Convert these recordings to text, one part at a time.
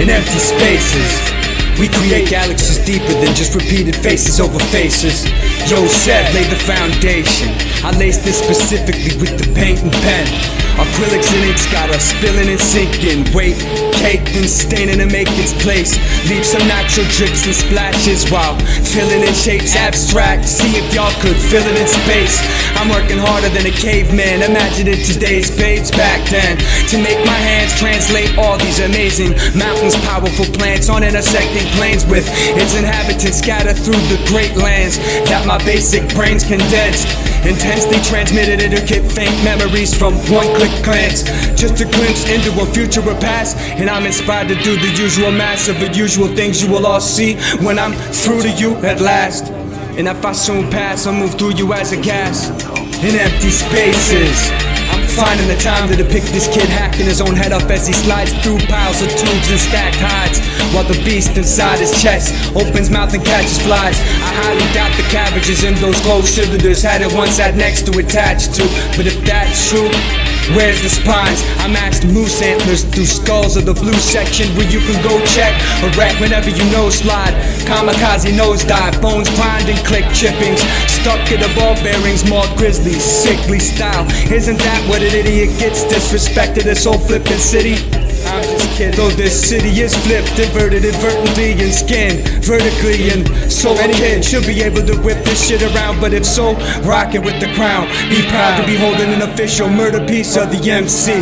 In empty spaces, we create galaxies deeper than just repeated faces over faces. Yo, Seb, lay the foundation. I laced this specifically with the paint and pen. Acrylics and inks got us spilling and sinking. Weight, caked and staining to make its place. Leave some natural drips and splashes while filling in shapes abstract. See if y'all could fill it in space. I'm working harder than a caveman. Imagine it today's babes back then. To make my hands translate all these amazing mountains, powerful plants on intersecting plains with its inhabitants scattered through the great lands that my basic brains condensed. Intensely transmitted intricate faint memories from one-click glance. Just a glimpse into a future or past, and I'm inspired to do the usual mass of the usual things you will all see when I'm through to you at last. And if I soon pass, I'll move through you as a gas. In empty spaces, I'm finding the time to depict this kid hacking his own head up as he slides through piles of tubes and stacked hides, while the beast inside his chest opens mouth and catches flies. I highly doubt the cabbages in those closed cylinders had it once sat next to attach to. But if that's true, where's the spines? I matched moose antlers through skulls of the blue section where you can go check or wreck whenever you know slide. Kamikaze nosedive, bones grind and click chippings, stuck in the ball bearings, more grisly, sickly style. Isn't that what an idiot gets? Disrespected this whole flippin' city. I'm just kidding. Though this city is flipped, inverted inadvertently and skinned vertically, and so any kid should be able to whip this shit around. But if so, rock it with the crown. Be proud to be holding an official murder piece of the MC.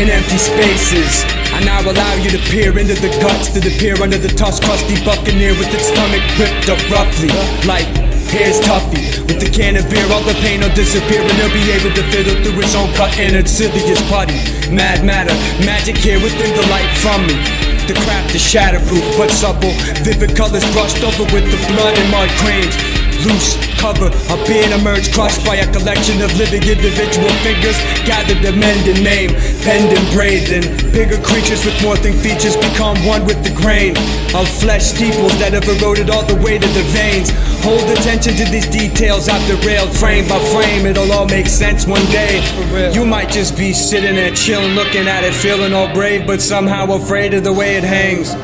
In empty spaces, I now allow you to peer into the guts, to peer under the tossed crusty buccaneer with its stomach whipped up roughly. Like, here's Tuffy, with the can of beer, all the pain will disappear and he'll be able to fiddle through his own cut insidious putty. Mad matter, magic here within the light from me. The craft is shatterproof but supple, vivid colors brushed over with the blood and mud grains. Loose cover, a being emerged crushed by a collection of living individual fingers gathered to mend and maim, bend and braid. Then bigger creatures with morphing features become one with the grain of flesh steeples that have eroded all the way to the veins. Hold attention to these details out the rail, frame by frame, it'll all make sense one day. You might just be sitting there chilling, looking at it, feeling all brave, but somehow afraid of the way it hangs.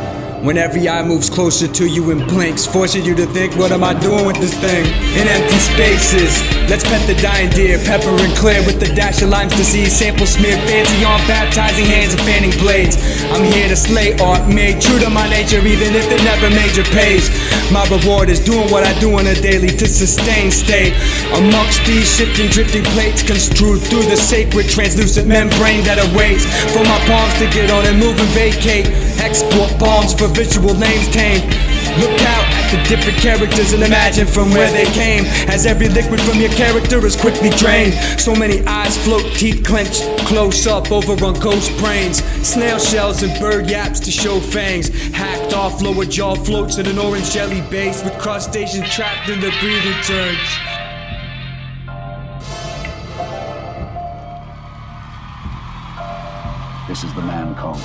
When every eye moves closer to you and blinks, forcing you to think, what am I doing with this thing? In empty spaces, let's pet the dying deer, pepper and clear with the dash of lime's disease, sample smeared fancy on baptizing hands and fanning blades. I'm here to slay art, made true to my nature even if it never major pays. My reward is doing what I do on a daily to sustain state amongst these shifting drifting plates, construed through the sacred translucent membrane that awaits for my palms to get on and move and vacate. Export bombs for visual names tame. Look out at the different characters and imagine from where they came, as every liquid from your character is quickly drained. So many eyes float, teeth clenched, close up over on ghost brains. Snail shells and bird yaps to show fangs. Hacked off lower jaw floats in an orange jelly base with crustaceans trapped in the breathing turds. This is the man called.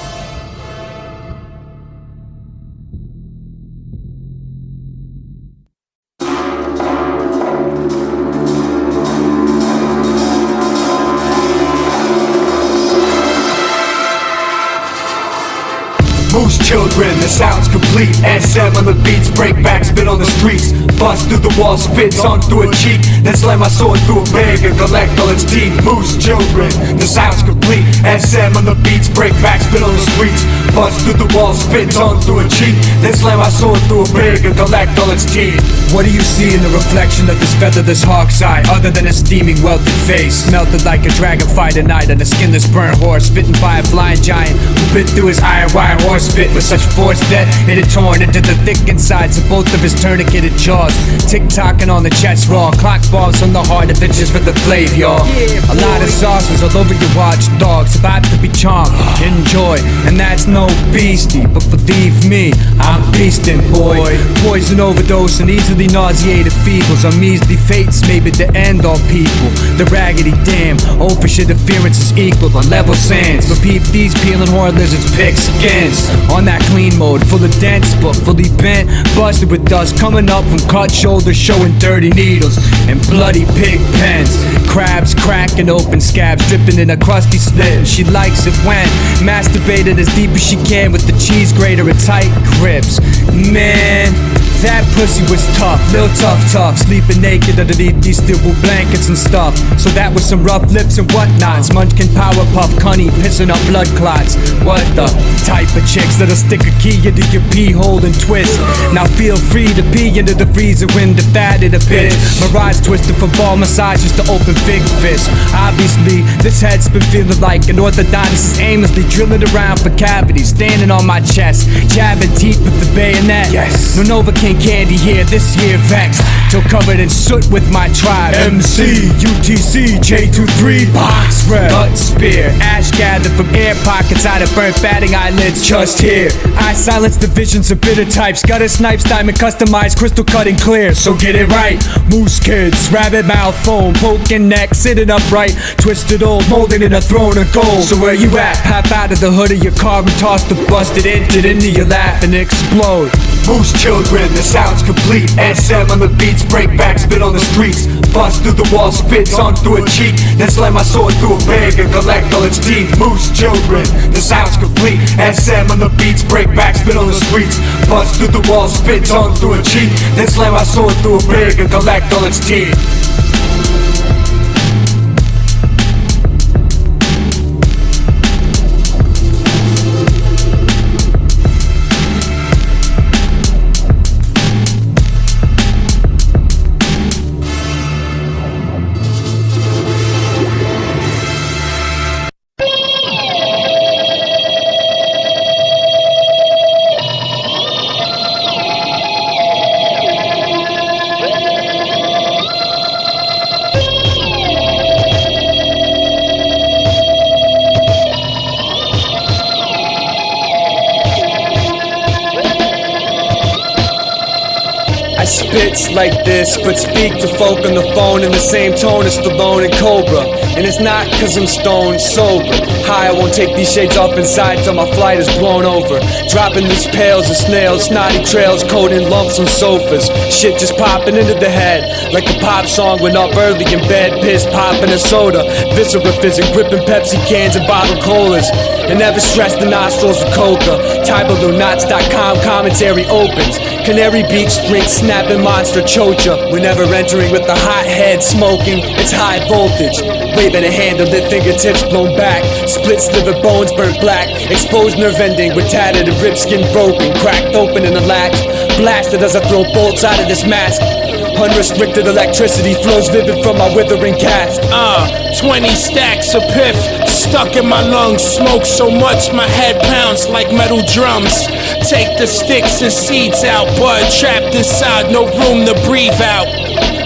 Moose children, the sound's complete. SM on the beats, break back, spit on the streets. Bust through the wall, spit tongue through a cheek. Then slam my sword through a bag and collect all its teeth. Moose children, the sound's complete. SM on the beats, break back, spit on the streets. Bust through the wall, spit tongue through a cheek. Then slam my sword through a bag and collect all its teeth. What do you see in the reflection of this featherless hawk's eye, other than a steaming welted face, melted like a dragon fight at night on a skinless burnt horse, bitten by a flying giant who bit through his iron wire horse spit with such force that it had torn into the thick insides of both of his tourniqueted jaws. Tick-tocking on the chest raw, clock balls from the heart of bitches for the flavor, y'all. A lot of sauces all over your watch dogs, about to be chomped. Enjoy, and that's no beastie, but believe me, I'm beastin', boy. Poison overdose and easily Slowly nauseated feebles, our measly fates may be the end all people. The raggedy dam, oafish interference is equal on level sands. But peep these peeling horn lizards pick skins. On that clean mode, full of dents, but fully bent, busted with dust coming up from cut shoulders, showing dirty needles and bloody pig pens. Crabs cracking open scabs, dripping in a crusty slit. She likes it when masturbated as deep as she can with the cheese grater and tight grips. Man, that pussy was tough, lil tough, sleeping naked underneath these steel wool blankets and stuff. So that was some rough lips and whatnots. Munchkin power puff, cunny, pissing up blood clots. What the type of chicks that'll stick a key into your pee hole and twist? Now feel free to pee into the freezer when the fat in a bitch. Mirage twisted from ball massages to open big fists. Obviously, this head's been feeling like an orthodontist is aimlessly drilling around for cavities, standing on my chest, jabbing teeth with the bayonet. Yes, no Novocaine candy here this year, vexed till covered in soot with my tribe. MC, UTC, J23, Box Red, Gut Spear, ash gathered from air pockets out of burnt batting eyelids just here. I silence the visions of bitter types, gutter snipes, diamond customized, crystal cutting clear, so get it right. Moose kids, rabbit mouth foam, poking neck, sitting upright, twisted old, molding in a throne of gold. So where you at? Pop out of the hood of your car and toss the busted engine into your lap and explode. Moose children, the sound's complete. SM on the beats, break back, spit on the streets. Bust through the wall, spits on through a cheek. Then slam my sword through a bag and collect all its teeth. Moose children, the sound's complete. SM on the beats, break back, spit on the streets. Bust through the wall, spits on through a cheek. Then slam my sword through a bag and collect all its teeth. I spits like this, but speak to folk on the phone in the same tone as Stallone and Cobra. And it's not cause I'm stoned sober. High, I won't take these shades off inside till my flight is blown over. Dropping these pails of snails, snotty trails, coating lumps on sofas. Shit just popping into the head, like a pop song went up early in bed. Piss popping a soda, viscera fizzing, gripping Pepsi cans and bottled colas. And never stress the nostrils with coca. TybalooNots.com commentary opens. Canary Beach Sprint snapping monster chocha. We're never entering with the hot head smoking. It's high voltage. Waving a handle, lit fingertips blown back. Split sliver bones burnt black. Exposed nerve ending with tattered and ripped skin broken. Cracked open in the latch. Blasted as I throw bolts out of this mask. Unrestricted electricity flows vivid from my withering cast. 20 stacks of piff stuck in my lungs. Smoke so much my head pounds like metal drums. Take the sticks and seeds out, bud trapped inside, no room to breathe out.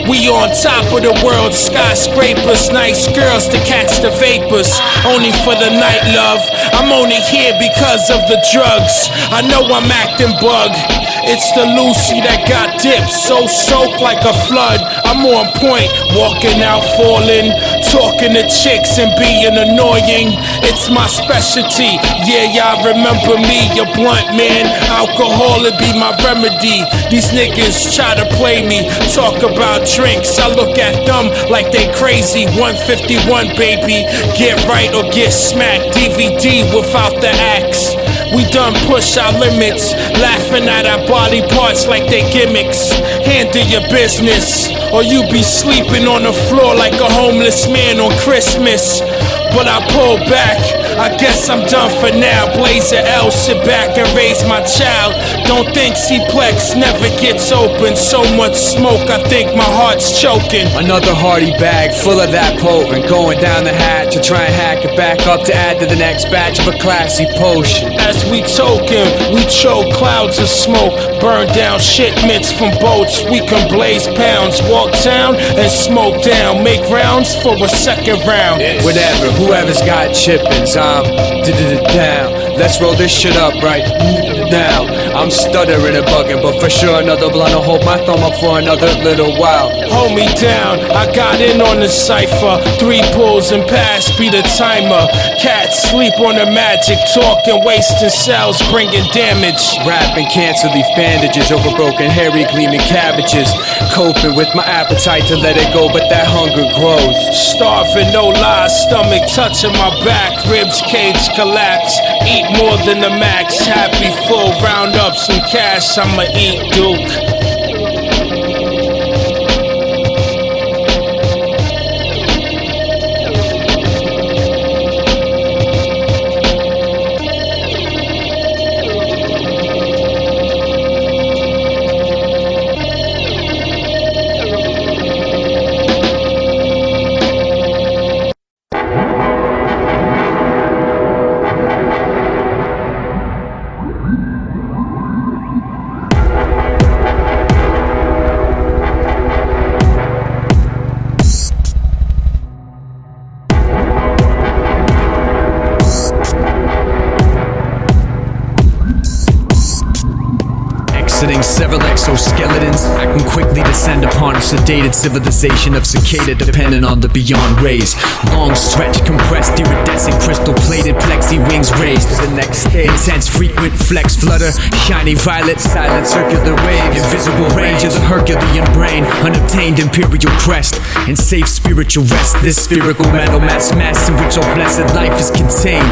We on top of the world, skyscrapers, nice girls to catch the vapors. Only for the night, love. I'm only here because of the drugs. I know I'm acting bug. It's the Lucy that got dipped, so soaked like a flood. I'm on point, walking out, falling, talking to chicks and being annoying. It's my specialty. Yeah, y'all remember me, your blunt man. Alcohol would be my remedy. These niggas try to play me, talk about drinks. I look at them like they crazy. 151, baby. Get right or get smacked. DVD without the axe. We done push our limits, laughing at our body parts like they gimmicks. Handle your business, or you be sleeping on the floor like a homeless man on Christmas. But I pull back, I guess I'm done for now. Blaze a L, sit back and raise my child. Don't think C-Plex never gets open. So much smoke, I think my heart's choking. Another hearty bag full of that potent, going down the hatch to try and hack it back up to add to the next batch of a classy potion. As we token, we choke clouds of smoke. Burn down shipments from boats. We can blaze pounds, walk town and smoke down. Make rounds for a second round. Whatever, whoever's got chippins, I'm down. Let's roll this shit up right now. I'm stuttering and bugging, but for sure another blunt. I'll hold my thumb up for another little while. Hold me down, I got in on the cipher. 3 pulls and pass, be the timer. Cats sleep on the magic, talking, wasting cells, bringing damage. Wrapping cancer leaf bandages over broken, hairy, gleaming cabbages. Coping with my appetite to let it go, but that hunger grows. Starving, no lies, stomach touching my back. Ribs cage collapse, eat more than the max. Happy full, round up some cash, I'ma eat Duke. Several exoskeletons, I can quickly descend upon a sedated civilization of cicada, dependent on the beyond rays. Long stretch, compressed, iridescent, crystal-plated, plexi wings raised to the next stage. Intense, frequent, flex, flutter, shiny violet, silent, circular wave. Invisible range of the Herculean brain, unobtained imperial crest, and safe spiritual rest. This spherical metal mass in which all blessed life is contained.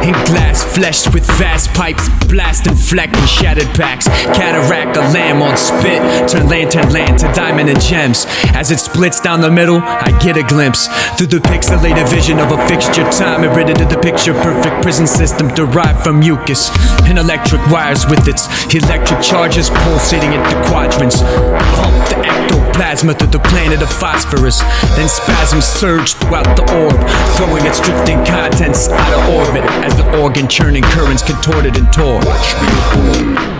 In glass, flesh with vast pipes, blast and fleck and shattered packs. Cataract, a lamb on spit, turn lantern land to diamond and gems. As it splits down the middle, I get a glimpse through the pixelated vision of a fixture. Time and written to the picture perfect prison system derived from mucus and electric wires with its electric charges pulsating into quadrants. Pump the ectoplasma through the planet of phosphorus, then spasms surge throughout the orb, throwing its drifting contents out of orbit as the organ churning currents contorted and tore. Watch me.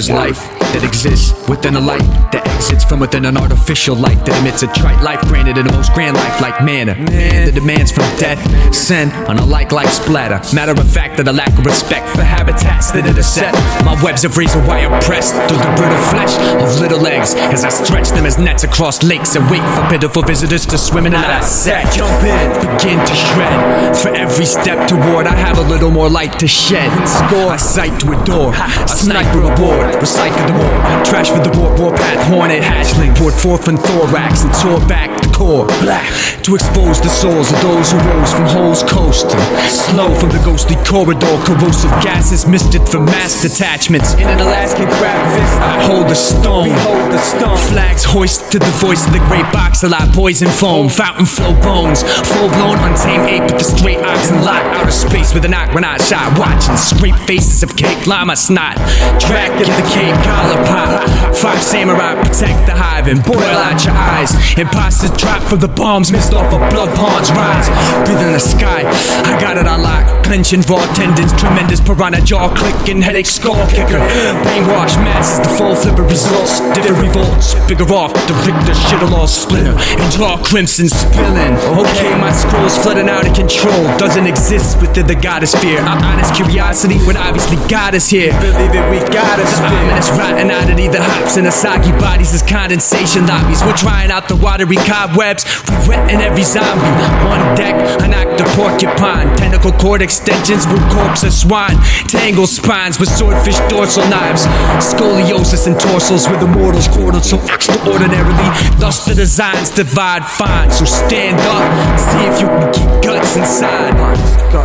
Life that exists within a light that exits from within an artificial light that emits a trite life granted in the most grand life-like manner. Man, the demands from death send on a like splatter. Matter of fact that a lack of respect for habitats that intersect my webs of razor wire pressed through the brittle flesh of little eggs as I stretch them as nets across lakes and wait for pitiful visitors to swim in and I said, jump in, begin to shred. For every step toward I have a little more light to shed. Score, I sight to adore, a sniper aboard, recycle the war, trash for the warpath, hornet hatchling, poured forth from thorax and tore back the core, black, to expose the souls of those who rose from holes coasting, slow from the ghostly corridor, corrosive gases misted from mass detachments. In an Alaskan crab fist, I hold the stone, behold the stone, flags hoist to the voice of the great box, a lot poison foam, fountain flow bones, full-blown untamed ape with the straight oxen lock, outer space with an aquanaut shot, watching scrape faces of cake llama snot, Dracula the cave collar pop, 5 samurai protect the hive and boil out your eyes, imposters drop from the bombs missed off of blood ponds rise, breathe in the sky, I got it on lock, clenching raw tendons, tremendous piranha jaw clicking, headache skull kicker, brainwash masses, the full flipper results, different revolts, bigger off, the Richter shit'll all splinter, and draw crimson spilling, okay my scroll's flooding out of control, doesn't exist within the Godosphere, our honest curiosity would obviously got us here, believe it we got us, the ominous rotten oddity that hops in the soggy bodies as condensation lobbies, we're trying out the watery cobwebs, we wet in every zombie, on deck, an octoporcupine, tentacle cord extensions, root corpse of swine, tangled spines with swordfish dorsal knives, scoliosis and torsals with immortals quartered so extraordinarily, thus the designs divide fine, so stand up, see if you can keep guts inside,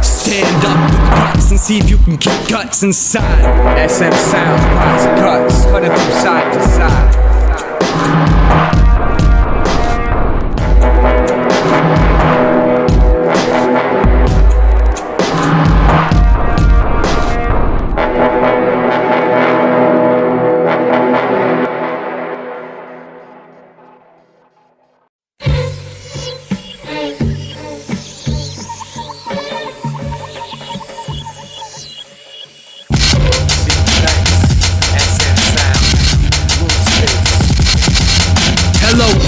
stand up with guts and see if you can keep guts inside, SM sounds, box cuts, cutting from side to side.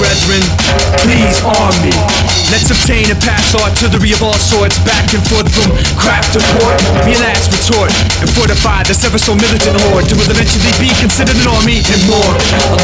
brethren, please arm me. Let's obtain and pass artillery of all sorts, back and forth from craft to port. Be a last retort, and fortify this ever so militant horde, to will eventually be considered an army and more.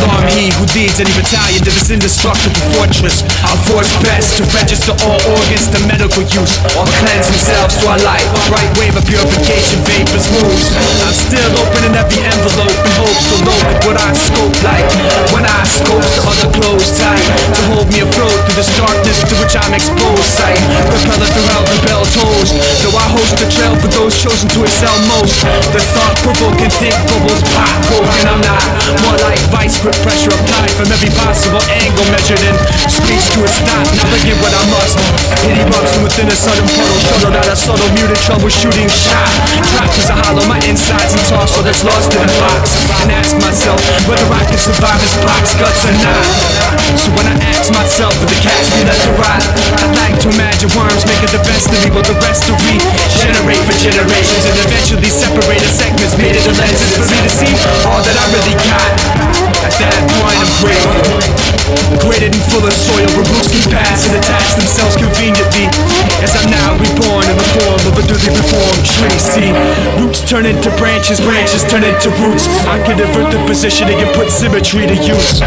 Alarm he who leads any battalion to this indestructible fortress. I'll force best to register all organs to medical use, or cleanse themselves to a light, bright wave of purification vapors moves. I'm still opening every envelope in hopes to locate what I scope like. When I scope the other closed tight, to hold me afloat through this darkness to which I'm exposed. Sight, propeller throughout the bell tolls, though I host a trail for those chosen to excel most. The thought-provoking think bubbles pop, broken I'm not. More like vice grip pressure applied from every possible angle measured in. Screech to a stop, now again what I must. It erupts from within a sudden puddle, shuttled out a subtle muted troubleshooting shot. Trapped as I hollow my insides and toss all that's lost in a box, and ask myself whether I can survive this box guts or not. So when I ask myself if the cats be left to rot, I'd like to imagine worms making the best of me, while the rest to regenerate for generations, and eventually separate the segments made of the lenses for me to see all that I really got. At that point I'm graded and full of soil, where roots can pass and attach themselves conveniently, as I'm now reborn in the form of a newly reformed tree. See, roots turn into branches, branches turn into roots. I can divert the positioning and put symmetry to use.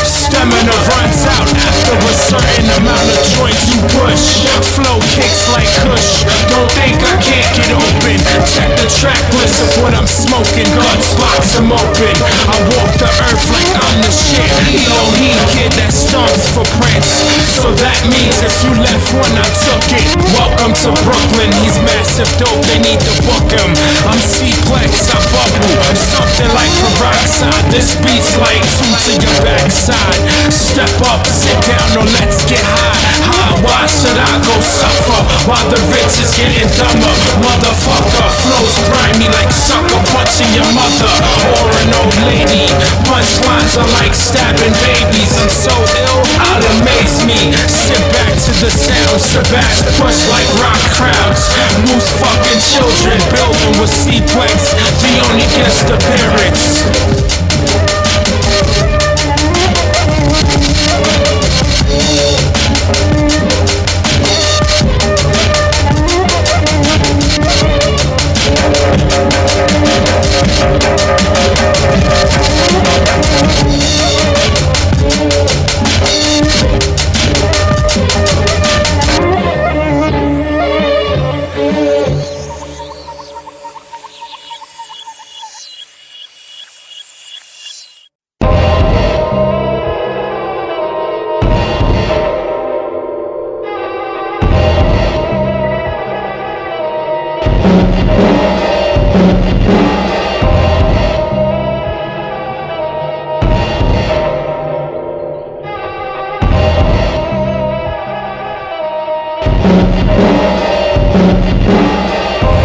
Stamina runs out after a certain amount of joints you push. Flow kicks like Kush. Don't think I can't get open. Check the track list of what I'm smoking. Guts box them open. I walk the earth like I'm the shit. Elohim kid that stomps for Prince. So that means if you left one, I took it. Welcome to Brooklyn. He's massive dope. They need to book him. I'm C-Plex. I bubble. Something like peroxide. This beat's like two to your backside. Step up, sit down, or let's get high. Why should I go suffer while the rich is getting dumber? Motherfucker, flows grimy like sucker punching your mother or an old lady. Punchlines are like stabbing babies. I'm so ill, I'll amaze me. Sit back to the sound, Sebastian push like rock crowds. Moose fucking children, building with C-Plex, the only guest appearance.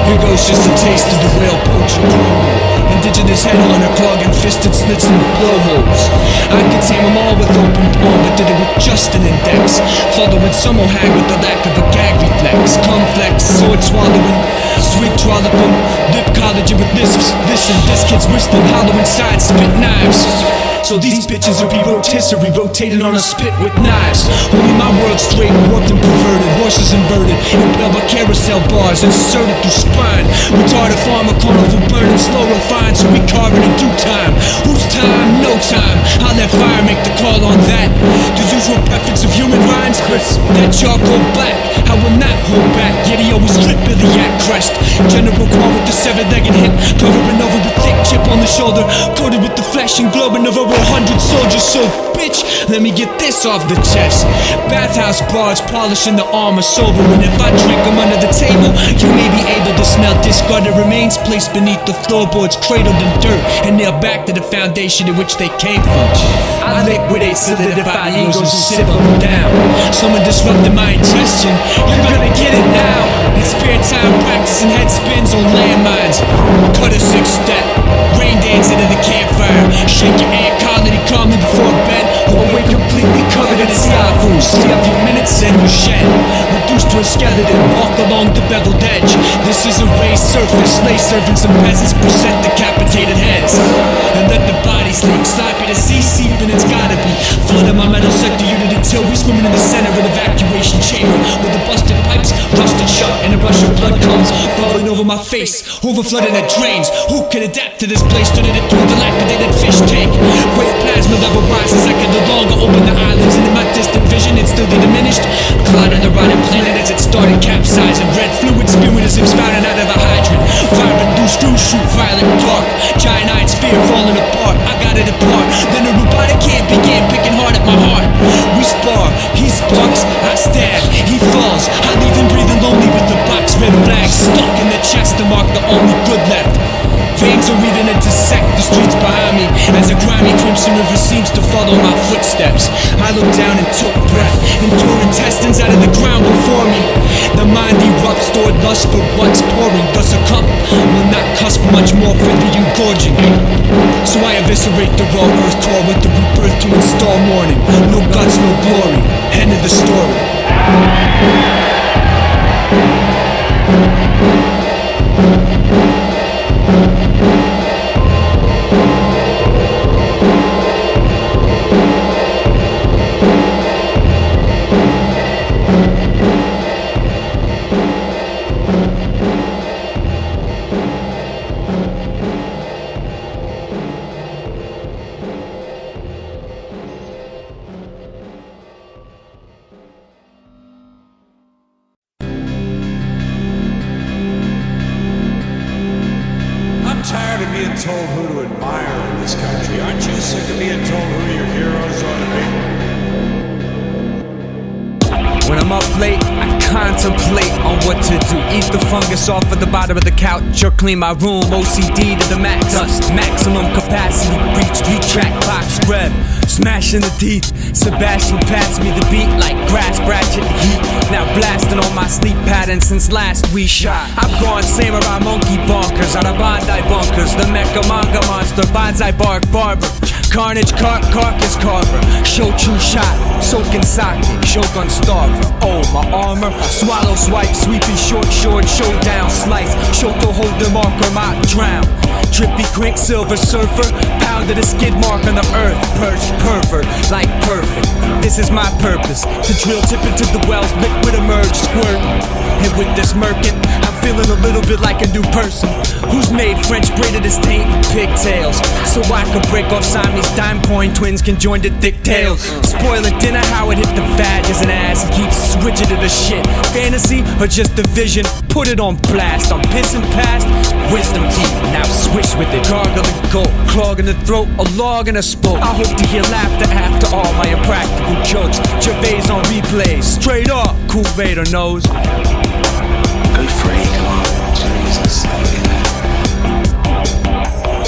Here goes just a taste of the real poacher promo. Indigenous head hunter clogging fisted slits and blowholes. I could tame them all with open palm, but did it with just an index. Following some old hag with the lack of a gag reflex. Complex, sword swallowing, sweet trolloping, lip collagen with lisps. Listen, this kid's whistling hollow inside, spit knives. So these bitches will be rotisserie, rotated on a spit with knives. Only my world straight, warped and perverted, horses inverted, impelled by carousel bars, inserted through spine. Retarded farmer, carnival burning, slow refined, so we carve it in due time. Whose time? No time. I'll let fire make the call on that. The usual preference of human rinds, that charcoal black. I will not hold back, yet he always lit Billiac crest. General Quar with the seven-legged hip, covering over with thick chip on the shoulder, coated with the flesh and glowing of over 100 soldiers. So bitch, let me get this off the chest. Bathhouse bars polishing the armor sober, and if I drink them under the table, you may be able to smell discarded remains placed beneath the floorboards, cradled in dirt and nailed back to the foundation in which they came from. I liquidate, solidify egos and sip them down. Someone disrupted my ingestion, you're gonna get it now. In spare time practicing head spins on landmines. Cut a six-step, rain dance into the campfire. Shake your aunt colony calmly before bed, or wake completely covered in siafu. See a few minutes then you shed. Reduced to a skeleton, walk along the beveled edge. This is a raised surface, slave servants and peasants present decapitated heads. And let the bodies leak, sloppy to see seeping, it's gotta be. Flooding my metal sector unit until we swimming in the center of the evacuation chamber, where the busted pipes rusted shut and a rush of blood comes bubbling over my face, overflooding the drains. Who can adapt to this place, turning it to a dilapidated fish tank? Great plasma level rises, I can no longer open the eyelids, and in my distant vision it's still diminished. Colliding the rotted planet as it started capsizing, red fluid spewing as if spouting out of a hydrant. Vibrant through screw shoot, violent dark, giant eyed sphere falling apart. I got it apart, then a robotic hand began picking hard at my heart. We spar, he sparks, I stab, he falls. I leave him breathing lonely with the box red flag stuck in the chest to mark the only good left. Veins are weaving and dissect the streets behind me as a grimy crimson river seems to follow my footsteps. I looked down and took breath and tore intestines out of the ground before me. The mind erupts, stored lust for what's pouring. Thus a cup will not cusp much more for the engorging. So I eviscerate the raw earth core with the rebirth to install mourning. No guts, no glory. End of the story. Tired of being told who to admire in this country. Aren't you sick of being told who your heroes ought to be? When I'm up late, I contemplate on what to do. Eat the fungus off of the bottom of the couch or clean my room. OCD to the max, dust, maximum capacity, reach, retract, box, grab, smashing the teeth. Sebastian passed me the beat like grass, ratchet heat. Now blasting on my sleep pattern since last we shot. I've gone samurai monkey bonkers out of Bondi bunkers. The mecha manga monster, bonsai bark barber. Carnage, carcass carver. Shochu shot, soaking sake, shogun starver. Oh, my armor, swallow swipe, sweeping short, showdown, slice. Shoto hold the marker, mock drown. Drippy quicksilver surfer, pounded a skid mark on the earth. Perched pervert, like perfect. This is my purpose, to drill tip into the wells, liquid emerge, squirt. And with this merkin, I'm feeling a little bit like a new person who's made French braided his taint and pigtails, so I could break off Siamese dime coin twins can join the thick tails. Spoiling dinner how it hit the vag as an ass and keeps switching to the shit. Fantasy or just a vision? Put it on blast. I'm pissing past wisdom teeth. Now swish with it. Gargling gold, clogging the throat, a log and a spoke. I hope to hear laughter after all my impractical jokes. Gervais on replays, straight up. Cool Vader knows. Good freak, come on, Jesus.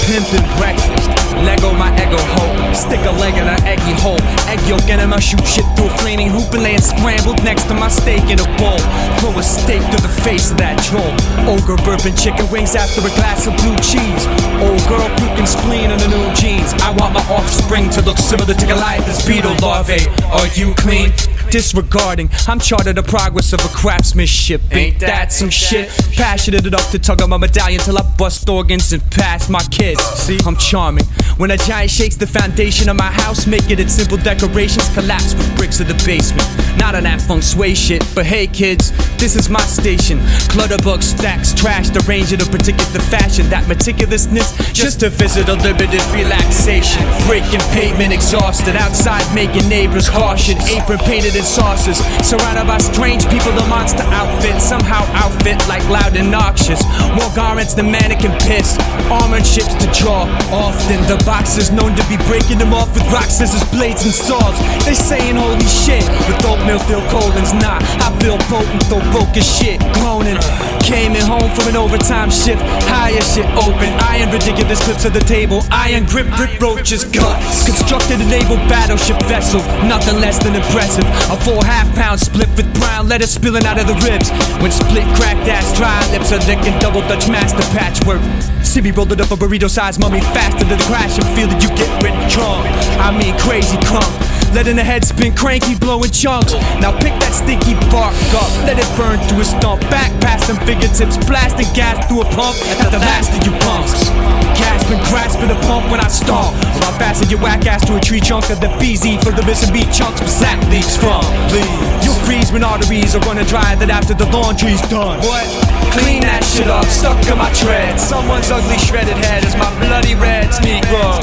Pimpin' breakfast, Lego my ego hoe. Stick a leg in an eggy hole. Egg yolk enema, shoot shit through a flaming hoop and laying scrambled next to my steak in a bowl. Throw a steak to the face of that troll. Ogre burping chicken wings after a glass of blue cheese. Old girl puking spleen in the new jeans. I want my offspring to look similar to Goliath's beetle larvae. Are you clean? Disregarding, I'm charted the progress of a craftsmanship. Ain't that some shit? Passionate enough to tug on my medallion till I bust organs and pass my kids. See, I'm charming. When a giant shakes the foundation of my house, making it simple decorations collapse with bricks of the basement. Not on that feng shui shit, but hey kids, this is my station. Clutterbug stacks, trash arranged in a particular fashion. That meticulousness, just to visit a limited relaxation. Breaking pavement, exhausted, outside making neighbors caution. Apron painted in sauces, surrounded by strange people. The monster outfit, somehow outfit like loud and noxious. More garments than mannequin piss. Armored ships to draw. Often the boxers known to be breaking them off with rock, scissors, blades, and saws. They saying holy shit, but oatmeal feel colons. Nah, I feel potent, though broke as shit. Cloning, came in home from an overtime shift. Higher shit open, iron ridiculous clips of the table. Iron grip, rip roaches, guts. Constructed a naval battleship vessel, nothing less than impressive. A full half-pound split with brown lettuce spilling out of the ribs. When split, cracked ass, dry lips are licking double Dutch master patchwork. See me rolled it up a burrito-sized mummy faster than the crash and feel that you get rid drunk. I mean crazy crunk. letting the head spin cranky, blowing chunks. Now pick that stinky bark up, let it burn through a stump. Back past them fingertips, blasting gas through a pump. At the last of you punks, gasping, grasping the pump when I stomp. Or I fasten your whack ass to a tree trunk of the BZ for the missing beat chunks where sack leaks from. You'll freeze when arteries are running dry, that after the laundry's done. What? Clean that shit up, stuck to my tread. Someone's ugly shredded head is my bloody red Negro.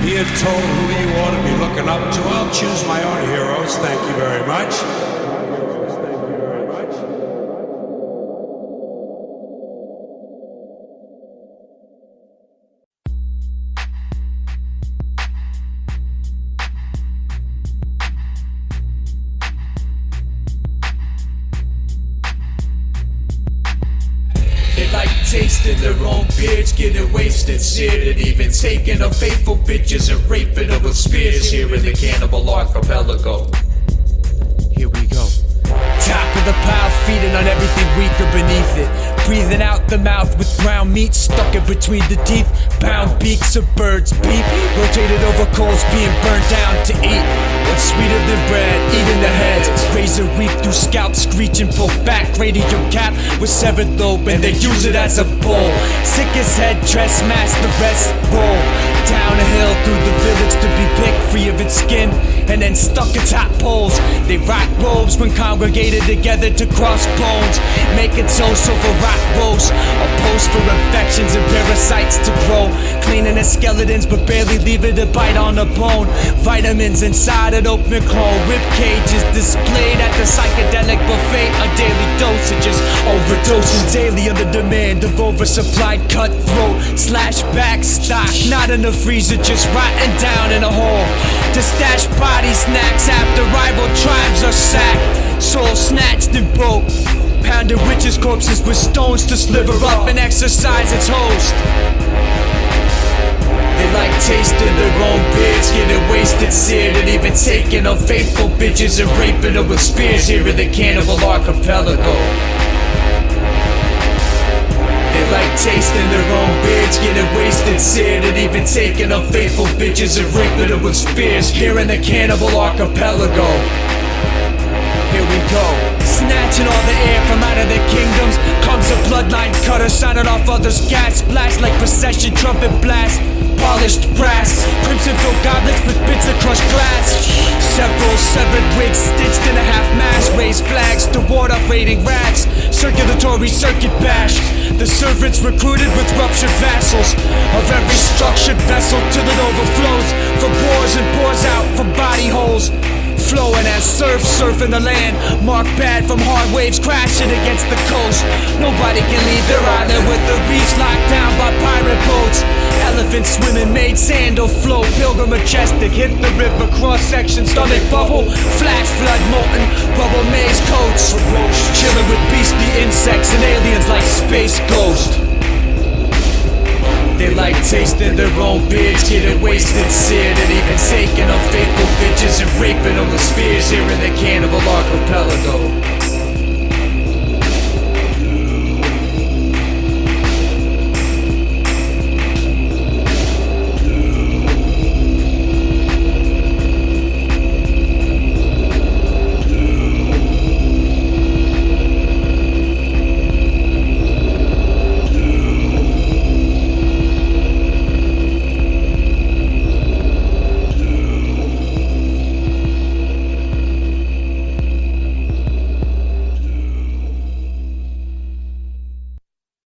Being told who you ought to be looking up to, I'll choose my own heroes. Thank you very much. They like tasting their own beards, getting wasted, seared, and even taking of faithful bitches and raping them with spears here in the Cannibal Archipelago. Here we go. Top of the pile, feeding on everything weaker beneath it. Breathing out the mouth with brown meat stuck in between the teeth. Bound beaks of birds beep, rotated over coals being burned down to eat. What's sweeter than bread, eating the heads. Razor reap through scalp, screeching, pull back. Radium cap with severed open, they use it as a bowl. Sickest headdress, mask the rest, roll down a hill through the village to be picked free of its skin, and then stuck atop poles. They rock robes when congregated together to cross bones, making toast over rock roast, a post for infections and parasites to grow. Cleaning the skeletons but barely leaving a bite on the bone. Vitamins inside an open clone. Rib cages displayed at the psychedelic buffet. A daily dosages, overdoses daily on the demand of oversupplied cutthroat. Slash back stock, not in the freezer, just rotting down in a hole. To stash body snacks after rival tribes are sacked. Soul snatched and broke. Pounded witches' corpses with stones to sliver up and exercise its host. They like tasting their own beards, getting wasted, seared, and even taking unfaithful bitches and raping them with spears here in the Cannibal Archipelago. They like tasting their own beards, getting wasted, seared, and even taking unfaithful bitches and raping them with spears here in the Cannibal Archipelago. Here we go. Snatching all the air from out of their kingdoms comes a bloodline cutter, signing off others' gas blast like procession trumpet blast. Polished brass, crimson filled goblets with bits of crushed glass. Several severed wigs stitched in a half mast, raised flags to ward off raiding rats. Circulatory circuit bash. The servants recruited with ruptured vassals of every structured vessel till it overflows. For pours and pours out from body holes. Flowing as surfing the land, marked bad from hard waves crashing against the coast. Nobody can leave their island with the reefs locked down by pirate boats. Elephants swimming made sandal float. Pilgrim majestic hit the river cross section, stomach bubble, flash flood molten, bubble maze coats. Chilling with beastly insects and aliens like space ghost. They like tasting their own beards, getting wasted, seared, and even taking unfaithful bitches and raping them with spears here in the Cannibal Archipelago.